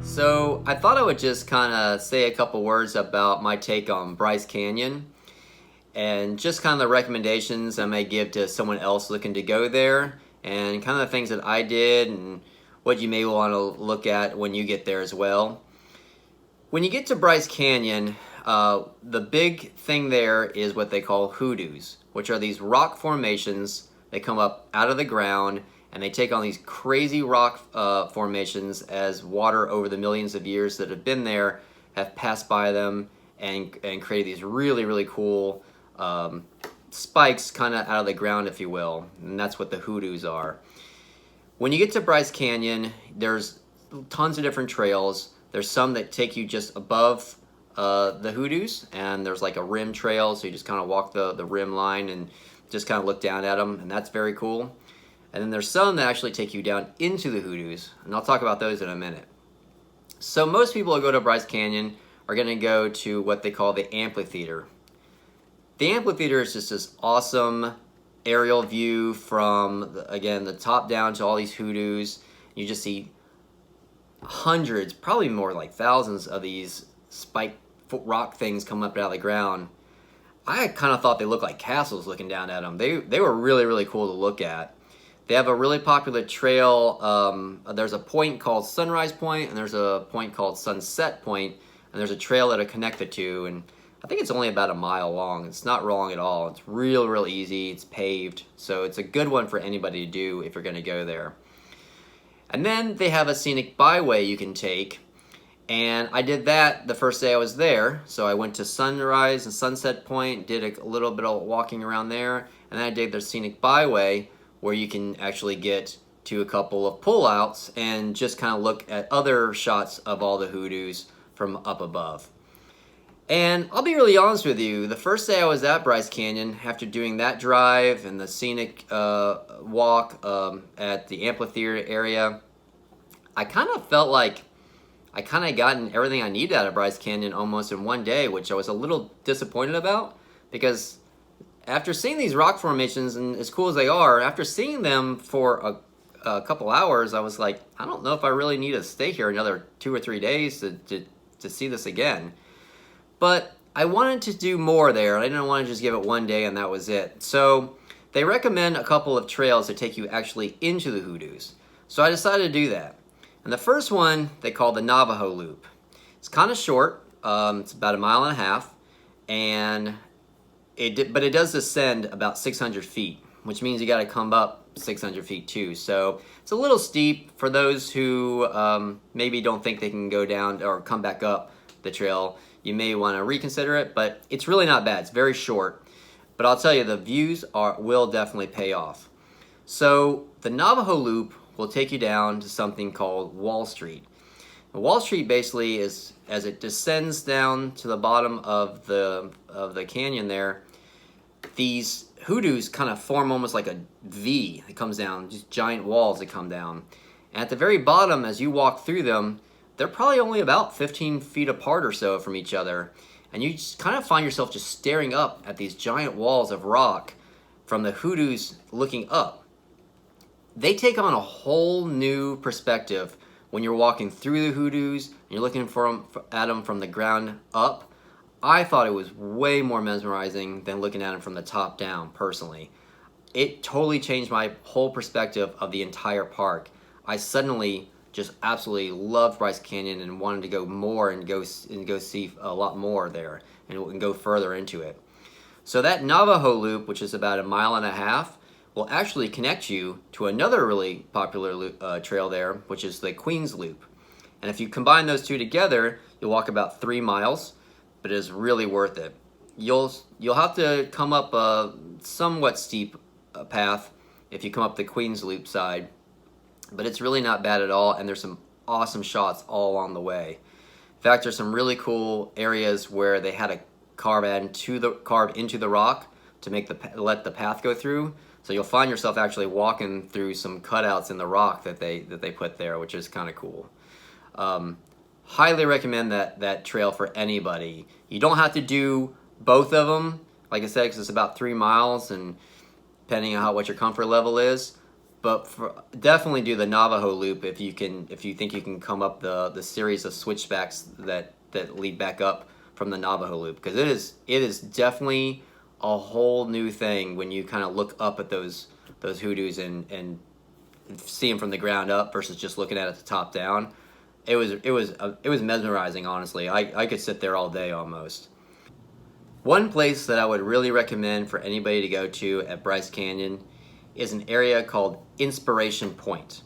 So I thought I would just kind of say a couple words about my take on Bryce Canyon and just kind of the recommendations I may give to someone else looking to go there and kind of the things that I did and what you may want to look at when you get there as well. When you get to Bryce Canyon, the big thing there is what they call hoodoos, which are these rock formations. They come up out of the ground and they take on these crazy rock formations as water over the millions of years that have been there have passed by them and created these really cool spikes kind of out of the ground, if you will. And that's what the hoodoos are. When you get to Bryce Canyon, there's tons of different trails. There's some that take you just above the hoodoos, and there's like a rim trail, so you just kind of walk the rim line and just kind of look down at them, and that's very cool. And then there's some that actually take you down into the hoodoos, and I'll talk about those in a minute. So most people who go to Bryce Canyon are going to go to what they call the Amphitheater. The Amphitheater is just this awesome aerial view from, again, the top down to all these hoodoos. You just see hundreds, probably more like thousands of these spiked rock things come up out of the ground. I kind of thought they looked like castles looking down at them. They were really cool to look at. They have a really popular trail. There's a point called Sunrise Point, and there's a point called Sunset Point, and there's a trail that are connected to, and I think it's only about a mile long. It's not long at all. It's real easy. It's paved, so it's a good one for anybody to do if you're going to go there. And then they have a Scenic Byway you can take, and I did that the first day I was there. So I went to Sunrise and Sunset Point, did a little bit of walking around there, and then I did the Scenic Byway, where you can actually get to a couple of pullouts and just kind of look at other shots of all the hoodoos from up above. And I'll be really honest with you, the first day I was at Bryce Canyon, after doing that drive and the scenic walk at the amphitheater area, I kind of felt like I kind of gotten everything I needed out of Bryce Canyon almost in one day, which I was a little disappointed about, because after seeing these rock formations, and as cool as they are, after seeing them for a couple hours, I was like, I don't know if I really need to stay here another 2 or 3 days to see this again. But I wanted to do more there. I didn't want to just give it one day and that was it. So they recommend a couple of trails that take you actually into the hoodoos. So I decided to do that. And the first one they call the Navajo Loop. It's kind of short. It's about 1.5 miles, and but it does descend about 600 feet, which means you got to come up 600 feet too. So it's a little steep for those who maybe don't think they can go down or come back up the trail. You may want to reconsider it, but it's really not bad. It's very short, but I'll tell you, the views will definitely pay off. So the Navajo Loop will take you down to something called Wall Street. Wall Street basically is, as it descends down to the bottom of the canyon there, these hoodoos kind of form almost like a V. It comes down, just giant walls that come down. And at the very bottom, as you walk through them, they're probably only about 15 feet apart or so from each other. And you just kind of find yourself just staring up at these giant walls of rock from the hoodoos looking up. They take on a whole new perspective when you're walking through the hoodoos and you're looking at them from the ground up. I thought it was way more mesmerizing than looking at them from the top down, personally. It totally changed my whole perspective of the entire park. I suddenly just absolutely loved Bryce Canyon and wanted to go more and go see a lot more there and go further into it. So that Navajo Loop, which is about 1.5 miles, will actually connect you to another really popular trail there, which is the Queens Loop. And if you combine those two together, you'll walk about 3 miles, but it is really worth it. You'll have to come up a somewhat steep path if you come up the Queens Loop side, but it's really not bad at all, and there's some awesome shots all along the way. In fact, there's some really cool areas where they had to carve into the rock to let the path go through. So you'll find yourself actually walking through some cutouts in the rock that they put there, which is kind of cool. Highly recommend that trail for anybody. You don't have to do both of them, like I said, because it's about 3 miles, and depending on what your comfort level is. but definitely do the Navajo Loop if you think you can come up the series of switchbacks that lead back up from the Navajo Loop, because it is definitely a whole new thing when you kind of look up at those hoodoos and see them from the ground up versus just looking at it the top down. It was mesmerizing, honestly. I could sit there all day almost. One place that I would really recommend for anybody to go to at Bryce Canyon is an area called Inspiration Point.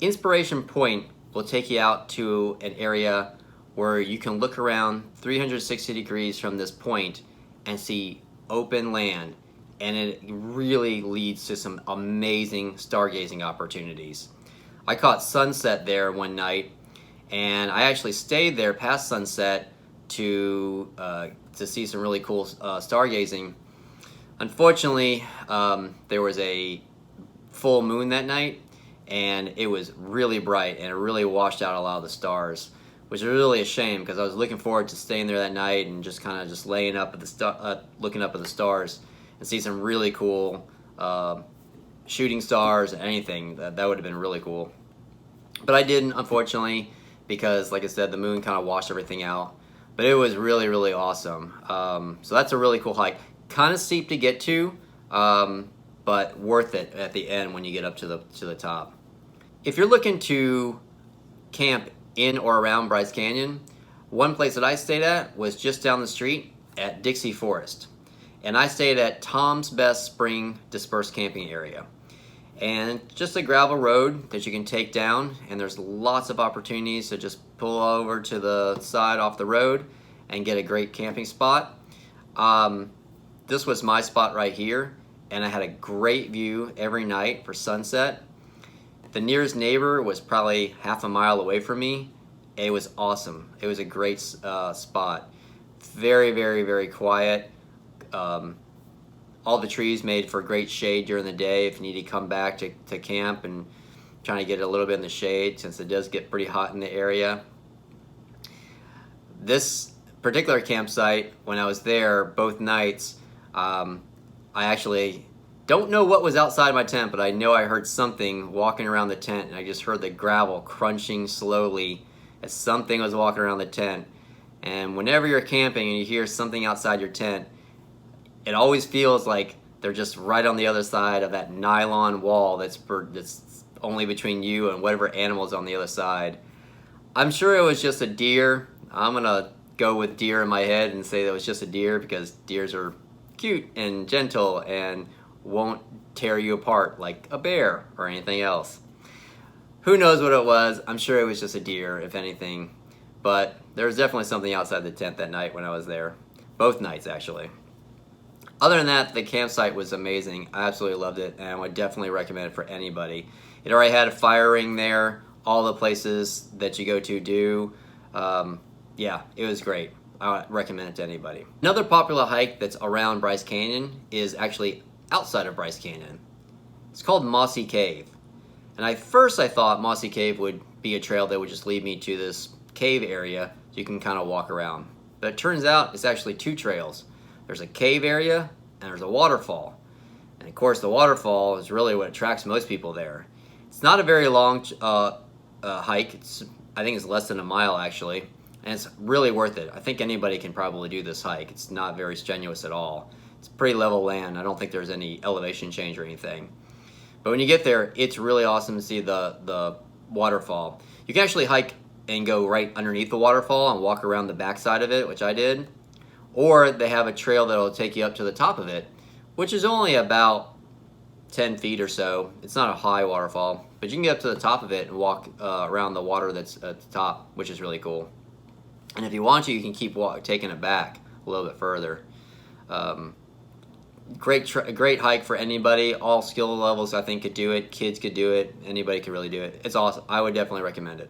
Inspiration Point will take you out to an area where you can look around 360 degrees from this point and see open land, and it really leads to some amazing stargazing opportunities. I caught sunset there one night, and I actually stayed there past sunset to see some really cool stargazing. Unfortunately, there was a full moon that night, and it was really bright, and it really washed out a lot of the stars, which is really a shame because I was looking forward to staying there that night and just kind of just laying up at the looking up at the stars and see some really cool shooting stars. Anything that would have been really cool, but I didn't, unfortunately, because like I said, the moon kind of washed everything out. But it was really, really awesome. So that's a really cool hike. Kind of steep to get to, but worth it at the end when you get up to the top. If you're looking to camp in or around Bryce Canyon, one place that I stayed at was just down the street at Dixie Forest. And I stayed at Tom's Best Spring Dispersed Camping Area. And just a gravel road that you can take down, and there's lots of opportunities to just pull over to the side off the road and get a great camping spot. This was my spot right here, and I had a great view every night for sunset. The nearest neighbor was probably half a mile away from me. It was awesome. It was a great spot. Very, very, very quiet. All the trees made for great shade during the day if you need to come back to camp and trying to get a little bit in the shade, since it does get pretty hot in the area. This particular campsite, when I was there both nights, I actually don't know what was outside my tent, but I know I heard something walking around the tent, and I just heard the gravel crunching slowly as something was walking around the tent. And whenever you're camping and you hear something outside your tent, it always feels like they're just right on the other side of that nylon wall that's only between you and whatever animal's on the other side. I'm sure it was just a deer. I'm gonna go with deer in my head and say that it was just a deer, because deers are cute and gentle and won't tear you apart like a bear or anything else. Who knows what it was? I'm sure it was just a deer, if anything. But there was definitely something outside the tent that night when I was there. Both nights, actually. Other than that, the campsite was amazing. I absolutely loved it, and I would definitely recommend it for anybody. It already had a fire ring there. All the places that you go to do. Yeah, it was great. I would recommend it to anybody. Another popular hike that's around Bryce Canyon is actually outside of Bryce Canyon. It's called Mossy Cave. And I thought Mossy Cave would be a trail that would just lead me to this cave area so you can kind of walk around. But it turns out it's actually two trails. There's a cave area and there's a waterfall. And of course the waterfall is really what attracts most people there. It's not a very long hike. I think it's less than a mile actually. And it's really worth it. I think anybody can probably do this hike. It's not very strenuous at all. It's pretty level land. I don't think there's any elevation change or anything. But when you get there, it's really awesome to see the waterfall. You can actually hike and go right underneath the waterfall and walk around the backside of it, which I did. Or they have a trail that'll take you up to the top of it, which is only about 10 feet or so. It's not a high waterfall, but you can get up to the top of it and walk around the water that's at the top, which is really cool. And if you want to, you can keep taking it back a little bit further. Great hike for anybody. All skill levels, I think, could do it. Kids could do it. Anybody could really do it. It's awesome. I would definitely recommend it.